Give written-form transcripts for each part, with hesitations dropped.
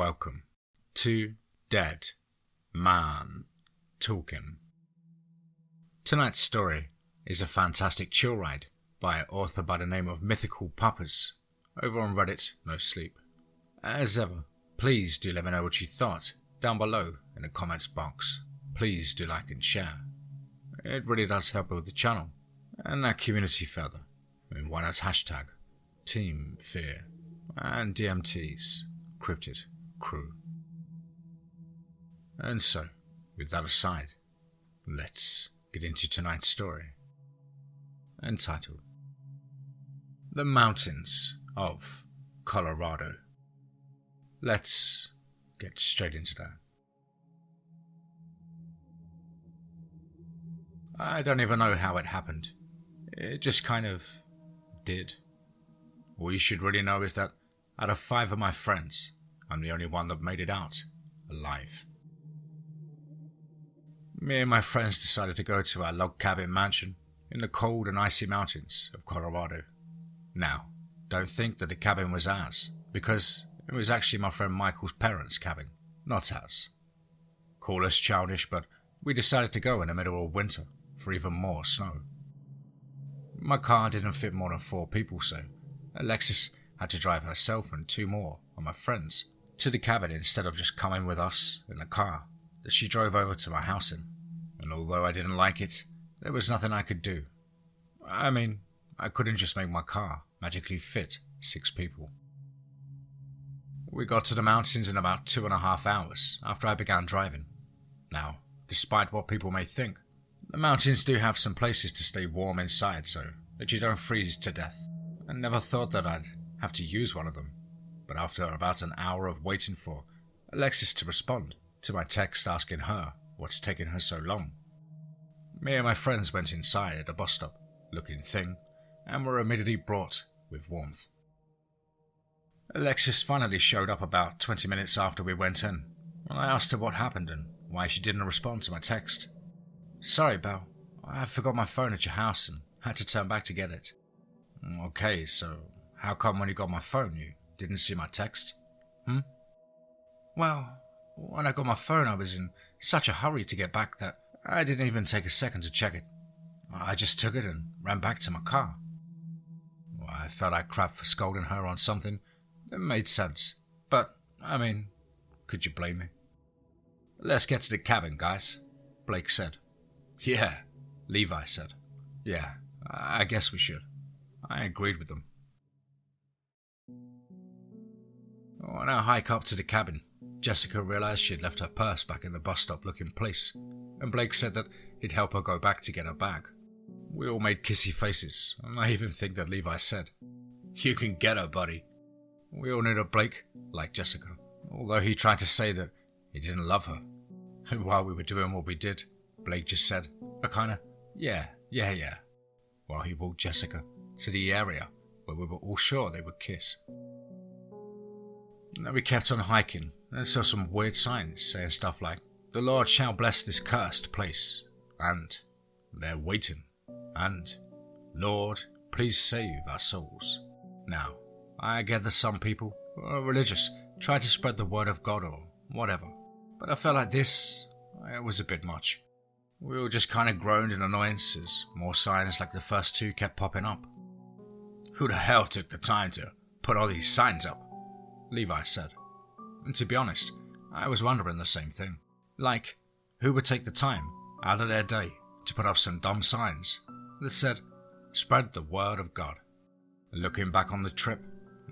Welcome to Dead Man Talking. Tonight's story is a fantastic chill ride by an author by the name of MythicalPuppers over on Reddit No Sleep. As ever, please do let me know what you thought down below in the comments box. Please do like and share. It really does help with the channel and our community further. And why not hashtag TeamFEAR and DMT's Cryptid crew. And so, with that aside, let's get into tonight's story, entitled The Mountains of Colorado. Let's get straight into that. I don't even know how it happened. It just kind of did. All you should really know is that out of 5 of my friends, I'm the only one that made it out alive. Me and my friends decided to go to our log cabin mansion in the cold and icy mountains of Colorado. Now, don't think that the cabin was ours, because it was actually my friend Michael's parents' cabin, not ours. Call us childish, but we decided to go in the middle of winter for even more snow. My car didn't fit more than 4 people, so Alexis had to drive herself and 2 more of my friends to the cabin instead of just coming with us in the car that she drove over to my house in. And although I didn't like it, there was nothing I could do. I mean, I couldn't just make my car magically fit 6 people. We got to the mountains in about 2.5 hours after I began driving. Now, despite what people may think, the mountains do have some places to stay warm inside so that you don't freeze to death. I never thought that I'd have to use one of them, but after about an hour of waiting for Alexis to respond to my text asking her what's taking her so long, me and my friends went inside at a bus stop, looking thin, and were immediately brought with warmth. Alexis finally showed up about 20 minutes after we went in, and I asked her what happened and why she didn't respond to my text. "Sorry, Belle, I forgot my phone at your house and had to turn back to get it." "Okay, so how come when you got my phone you didn't see my text?" "Well, when I got my phone I was in such a hurry to get back that I didn't even take a second to check it. I just took it and ran back to my car." Well, I felt like crap for scolding her on something that made sense, but, I mean, could you blame me? "Let's get to the cabin, guys," Blake said. "Yeah," Levi said. "Yeah, I guess we should." I agreed with them. On our hike up to the cabin, Jessica realized she had left her purse back in the bus stop looking place, and Blake said that he'd help her go back to get her bag. We all made kissy faces, and I even think that Levi said, "You can get her, buddy." We all knew that Blake liked Jessica, although he tried to say that he didn't love her. And while we were doing what we did, Blake just said a kind of, yeah, while he walked Jessica to the area where we were all sure they would kiss. And then we kept on hiking and saw some weird signs saying stuff like, "The Lord shall bless this cursed place," and "They're waiting," and "Lord, please save our souls." Now, I get that some people who are religious try to spread the word of God or whatever, but I felt like this, it was a bit much. We all just kind of groaned in annoyance as more signs like the first 2 kept popping up. "Who the hell took the time to put all these signs up?" Levi said. And to be honest, I was wondering the same thing. Like, who would take the time out of their day to put up some dumb signs that said, "Spread the word of God"? Looking back on the trip,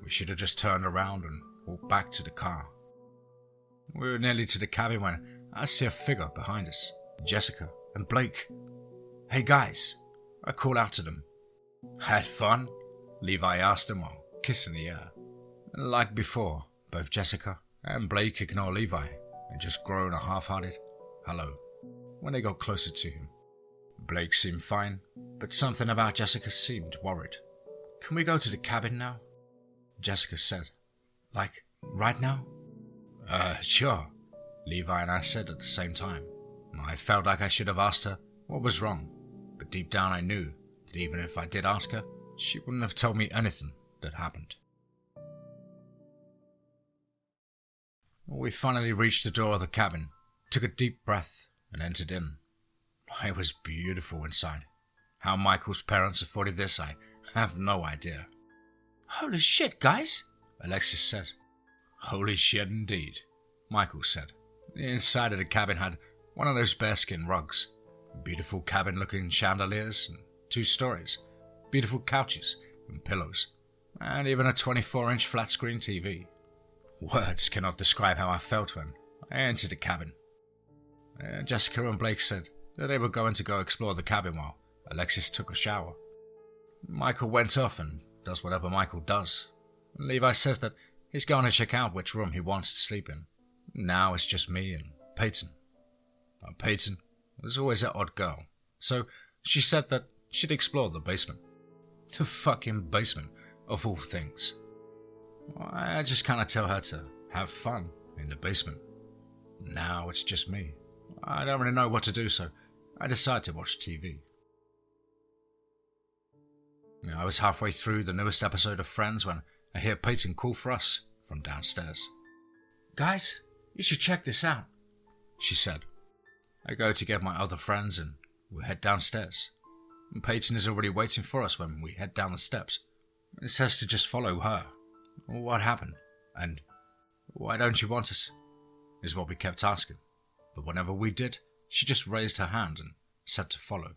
we should have just turned around and walked back to the car. We were nearly to the cabin when I see a figure behind us, Jessica and Blake. "Hey guys," I call out to them. "Had fun?" Levi asked them while kissing the air. Like before, both Jessica and Blake ignore Levi and just groan a half-hearted hello when they got closer to him. Blake seemed fine, but something about Jessica seemed worried. "Can we go to the cabin now?" Jessica said. "Like, right now?" Sure," Levi and I said at the same time. I felt like I should have asked her what was wrong, but deep down I knew that even if I did ask her, she wouldn't have told me anything that happened. We finally reached the door of the cabin, took a deep breath, and entered in. It was beautiful inside. How Michael's parents afforded this, I have no idea. Holy shit, guys, Alexis said. Holy shit indeed, Michael said. The inside of the cabin had one of those bearskin rugs, beautiful cabin-looking chandeliers and 2 stories, beautiful couches and pillows, and even a 24-inch flat-screen TV. Words cannot describe how I felt when I entered the cabin. Jessica and Blake said that they were going to go explore the cabin while Alexis took a shower. Michael went off and does whatever Michael does. Levi says that he's going to check out which room he wants to sleep in. Now it's just me and Peyton. Peyton was always an odd girl, so she said that she'd explore the basement. The fucking basement, of all things. I just kind of tell her to have fun in the basement. Now it's just me. I don't really know what to do, so I decide to watch TV. I was halfway through the newest episode of Friends when I hear Peyton call for us from downstairs. Guys, you should check this out, she said. I go to get my other friends and we head downstairs. Peyton is already waiting for us when we head down the steps. It says to just follow her. What happened? And why don't you want us? Is what we kept asking. But whenever we did, she just raised her hand and said to follow.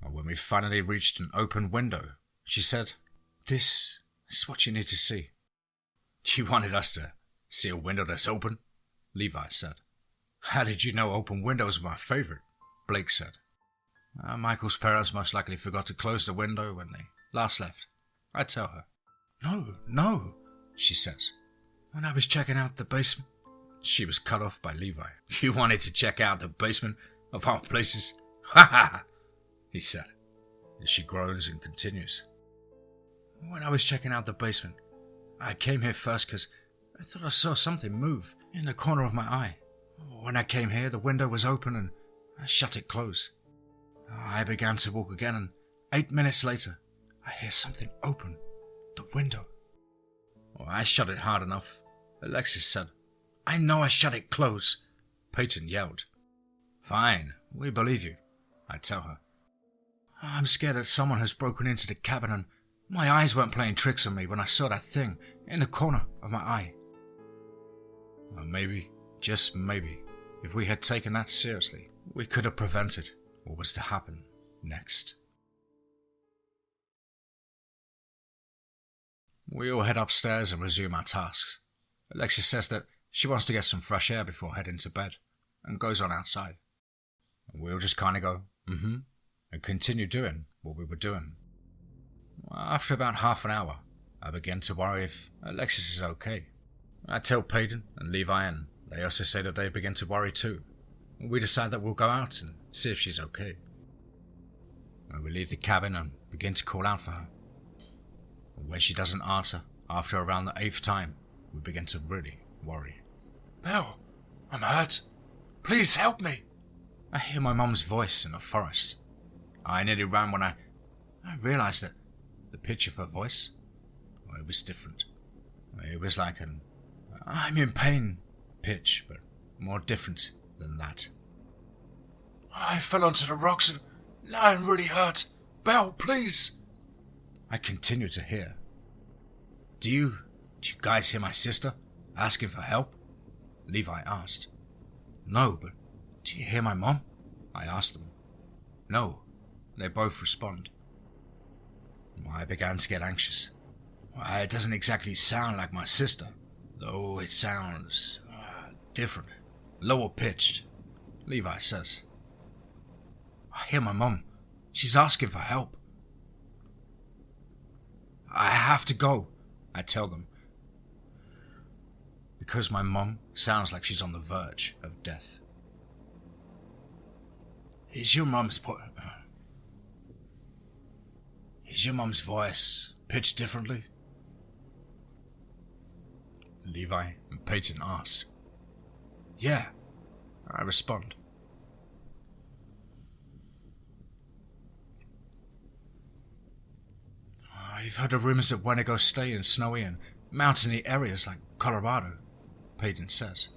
When we finally reached an open window, she said, "This is what you need to see." "You wanted us to see a window that's open?" Levi said. "How did you know open windows were my favorite?" Blake said. Michael's parents most likely forgot to close the window when they last left. I tell her. No, she says. "When I was checking out the basement..." She was cut off by Levi. "You wanted to check out the basement of all places? Ha ha!" he said. She groans and continues. "When I was checking out the basement, I came here first because I thought I saw something move in the corner of my eye. When I came here, the window was open and I shut it close. I began to walk again and 8 minutes later, I hear something open the window." "I shut it hard enough," Alexis said. "I know I shut it close," Peyton yelled. "Fine, we believe you," I tell her. "I'm scared that someone has broken into the cabin and my eyes weren't playing tricks on me when I saw that thing in the corner of my eye." Maybe, just maybe, if we had taken that seriously, we could have prevented what was to happen next. We all head upstairs and resume our tasks. Alexis says that she wants to get some fresh air before heading to bed, and goes on outside. We'll just kind of go, and continue doing what we were doing. After about half an hour, I begin to worry if Alexis is okay. I tell Peyton and Levi, and they also say that they begin to worry too. We decide that we'll go out and see if she's okay. We leave the cabin and begin to call out for her. When she doesn't answer, after around the 8th time, we begin to really worry. "Belle, I'm hurt. Please help me." I hear my mum's voice in the forest. I nearly ran when I realized that the pitch of her voice, it was different. It was like an "I'm in pain" pitch, but more different than that. "I fell onto the rocks and now I'm really hurt. Belle, please." I continue to hear. Do you guys hear my sister asking for help?" Levi asked. "No, but do you hear my mom?" I asked them. "No," they both respond. I began to get anxious. It doesn't exactly sound like my sister, though it sounds different, lower pitched, Levi says. "I hear my mom. She's asking for help." "I have to go," I tell them, because my mom sounds like she's on the verge of death. Is your mom's voice pitched differently?" Levi and Peyton asked. "Yeah," I respond. "You've heard of rumors that Wendigo stay in snowy and mountainy areas like Colorado, Peyton says.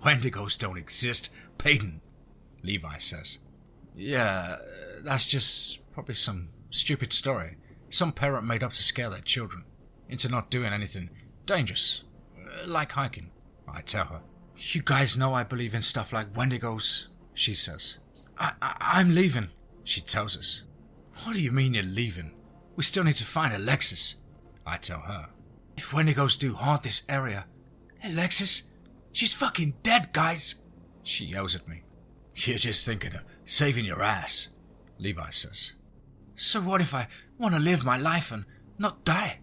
Wendigos don't exist, Peyton, Levi says. Yeah, that's just probably some stupid story some parent made up to scare their children into not doing anything dangerous, like hiking, I tell her. You guys know I believe in stuff like Wendigos, she says. I'm leaving, she tells us. What do you mean you're leaving? We still need to find Alexis, I tell her. If Wendigos do haunt this area, Alexis, she's fucking dead, guys, she yells at me. You're just thinking of saving your ass, Levi says. So what if I want to live my life and not die?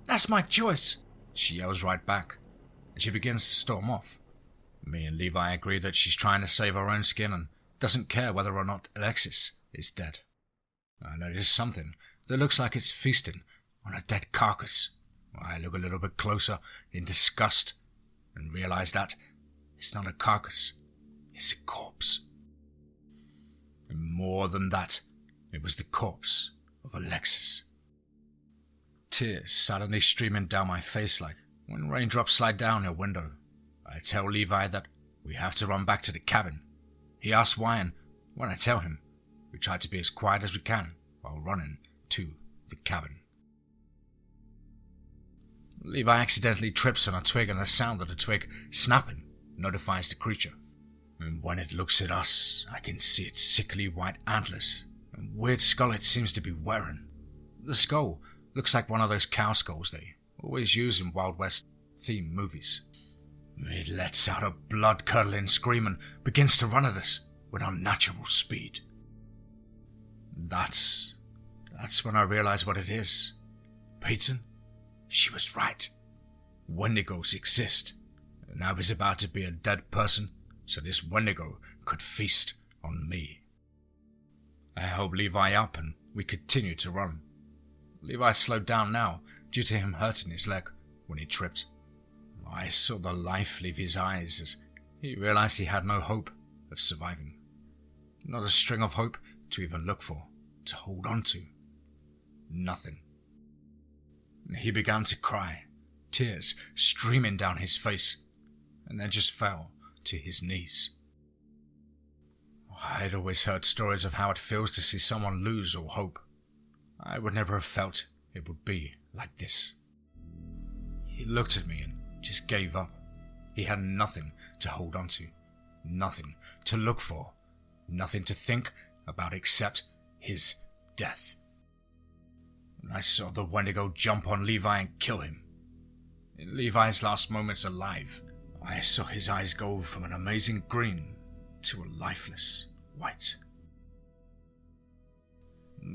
That's my choice, she yells right back, and she begins to storm off. Me and Levi agree that she's trying to save her own skin and doesn't care whether or not Alexis is dead. I notice something that looks like it's feasting on a dead carcass. I look a little bit closer in disgust and realize that it's not a carcass, it's a corpse. And more than that, it was the corpse of Alexis. Tears suddenly streaming down my face like when raindrops slide down your window. I tell Levi that we have to run back to the cabin. He asks why, and when I tell him, we try to be as quiet as we can while running to the cabin. Levi accidentally trips on a twig, and the sound of the twig snapping notifies the creature. And when it looks at us, I can see its sickly white antlers and weird skull it seems to be wearing. The skull looks like one of those cow skulls they always use in Wild West theme movies. It lets out a blood-curdling scream and begins to run at us with unnatural speed. That's when I realize what it is. Peyton, she was right. Wendigos exist, and I was about to be a dead person, so this Wendigo could feast on me. I help Levi up and we continue to run. Levi slowed down now due to him hurting his leg when he tripped. I saw the life leave his eyes as he realized he had no hope of surviving. Not a string of hope to even look for, to hold on to. Nothing. He began to cry, tears streaming down his face, and then just fell to his knees. I'd always heard stories of how it feels to see someone lose all hope. I would never have felt it would be like this. He looked at me and just gave up. He had nothing to hold on to, nothing to look for, nothing to think about except his death. And I saw the Wendigo jump on Levi and kill him. In Levi's last moments alive, I saw his eyes go from an amazing green to a lifeless white.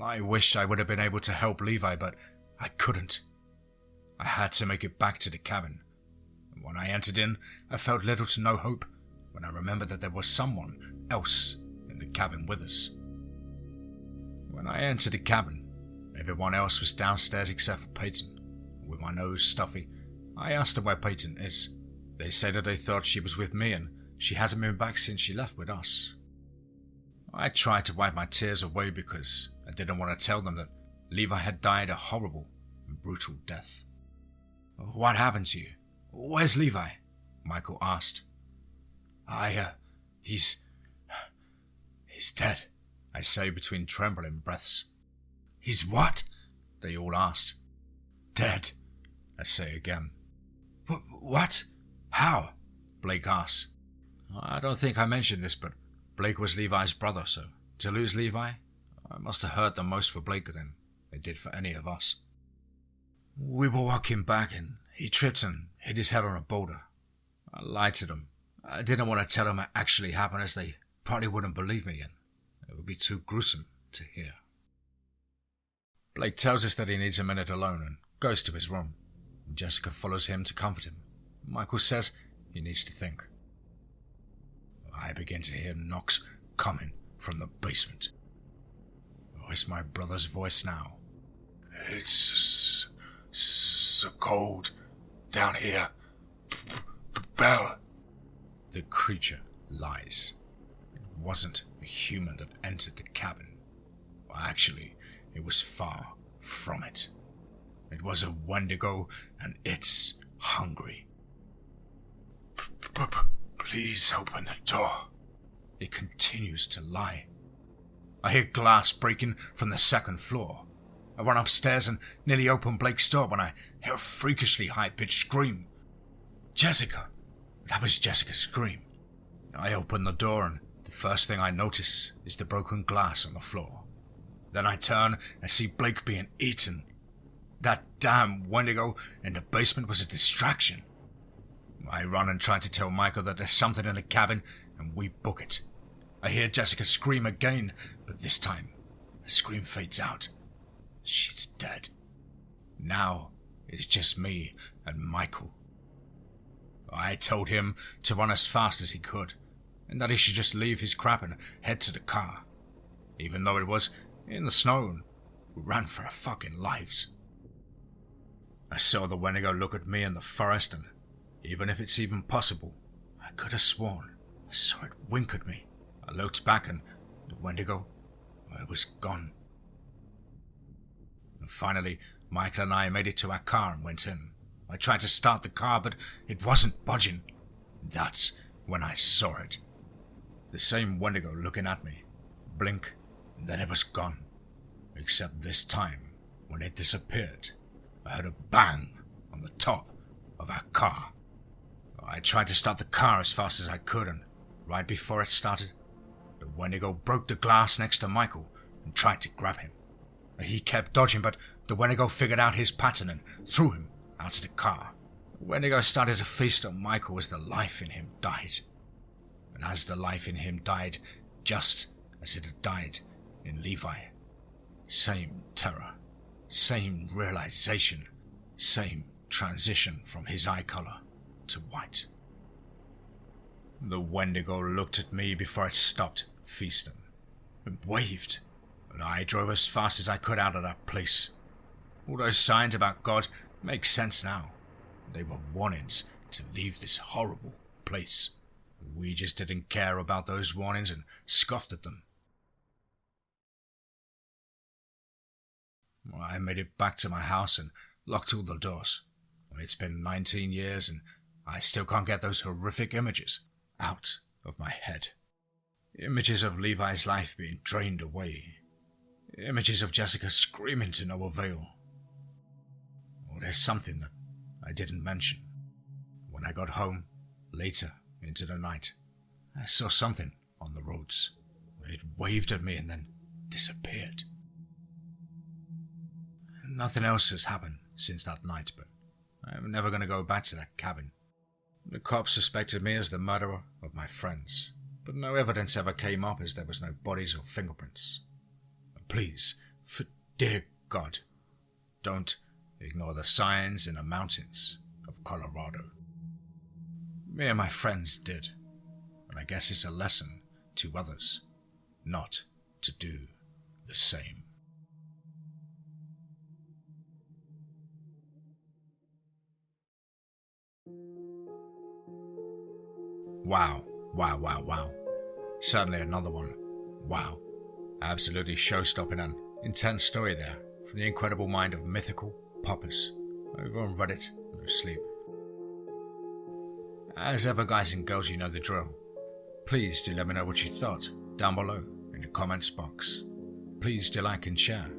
I wished I would have been able to help Levi, but I couldn't. I had to make it back to the cabin. When I entered in, I felt little to no hope when I remembered that there was someone else in the cabin with us. When I entered the cabin, everyone else was downstairs except for Peyton. With my nose stuffy, I asked them where Peyton is. They said that they thought she was with me and she hasn't been back since she left with us. I tried to wipe my tears away because I didn't want to tell them that Levi had died a horrible and brutal death. What happened to you? Where's Levi? Michael asked. He's dead, I say between trembling breaths. He's what? They all asked. Dead, I say again. What? How? Blake asked. I don't think I mentioned this, but Blake was Levi's brother, so to lose Levi, I must have hurt them most for Blake than it did for any of us. We were walking back and he tripped and hit his head on a boulder. I lied to them. I didn't want to tell them it actually happened as they probably wouldn't believe me and it would be too gruesome to hear. Blake tells us that he needs a minute alone and goes to his room. Jessica follows him to comfort him. Michael says he needs to think. I begin to hear knocks coming from the basement. Oh, it's my brother's voice now. It's so cold down here. Bell. The creature lies. It wasn't a human that entered the cabin. Actually, it was far from it. It was a Wendigo, and it's hungry. Please open the door. He continues to lie. I hear glass breaking from the second floor. I run upstairs and nearly open Blake's door when I hear a freakishly high-pitched scream. Jessica! That was Jessica's scream. I open the door and the first thing I notice is the broken glass on the floor. Then I turn and see Blake being eaten. That damn Wendigo in the basement was a distraction. I run and try to tell Michael that there's something in the cabin and we book it. I hear Jessica scream again, but this time the scream fades out. She's dead. Now it's just me and Michael. I told him to run as fast as he could, and that he should just leave his crap and head to the car. Even though it was in the snow, and we ran for our fucking lives. I saw the Wendigo look at me in the forest, and even if it's even possible, I could have sworn I saw it wink at me. I looked back and the Wendigo, it was gone. And finally, Michael and I made it to our car and went in. I tried to start the car, but it wasn't budging. That's when I saw it. The same Wendigo looking at me. Blink, and then it was gone. Except this time, when it disappeared, I heard a bang on the top of our car. I tried to start the car as fast as I could, and right before it started, the Wendigo broke the glass next to Michael and tried to grab him. He kept dodging, but the Wendigo figured out his pattern and threw him out of the car. The Wendigo started to feast on Michael as the life in him died. And as the life in him died, just as it had died in Levi, same terror, same realization, same transition from his eye color to white. The Wendigo looked at me before it stopped feasting and waved, and I drove as fast as I could out of that place. All those signs about God make sense now. They were warnings to leave this horrible place. We just didn't care about those warnings and scoffed at them. I made it back to my house and locked all the doors. It's been 19 years and I still can't get those horrific images out of my head. Images of Levi's life being drained away. Images of Jessica screaming to no avail. Oh, there's something that I didn't mention. When I got home, later into the night, I saw something on the roads. It waved at me and then disappeared. Nothing else has happened since that night, but I'm never going to go back to that cabin. The cops suspected me as the murderer of my friends, but no evidence ever came up as there was no bodies or fingerprints. Please, for dear God, don't ignore the signs in the mountains of Colorado. Me and my friends did, and I guess it's a lesson to others not to do the same. Wow. Certainly another one. Wow. Absolutely show-stopping and intense story there from the incredible mind of MythicalPuppers over on Reddit, no sleep. As ever, guys and girls, you know the drill. Please do let me know what you thought down below in the comments box. Please do like and share.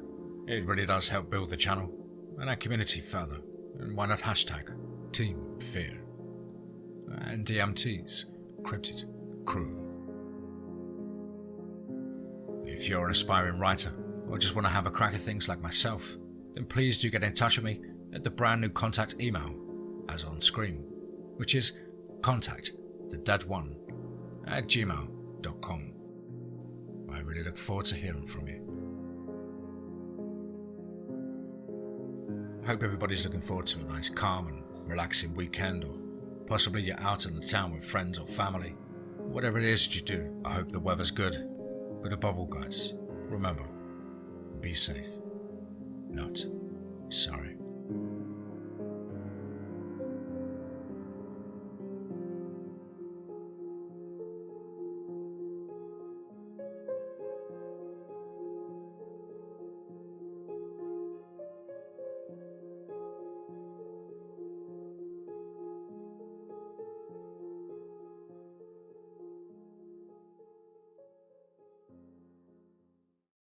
It really does help build the channel and our community further. And why not hashtag TeamFEAR and DMT's Cryptid Crew. If you're an aspiring writer or just want to have a crack at things like myself, then please do get in touch with me at the brand new contact email as on screen, which is contactthedeadone@gmail.com. I really look forward to hearing from you. I hope everybody's looking forward to a nice calm and relaxing weekend, or possibly you're out in the town with friends or family. Whatever it is that you do, I hope the weather's good. But above all, guys, remember, be safe, not sorry.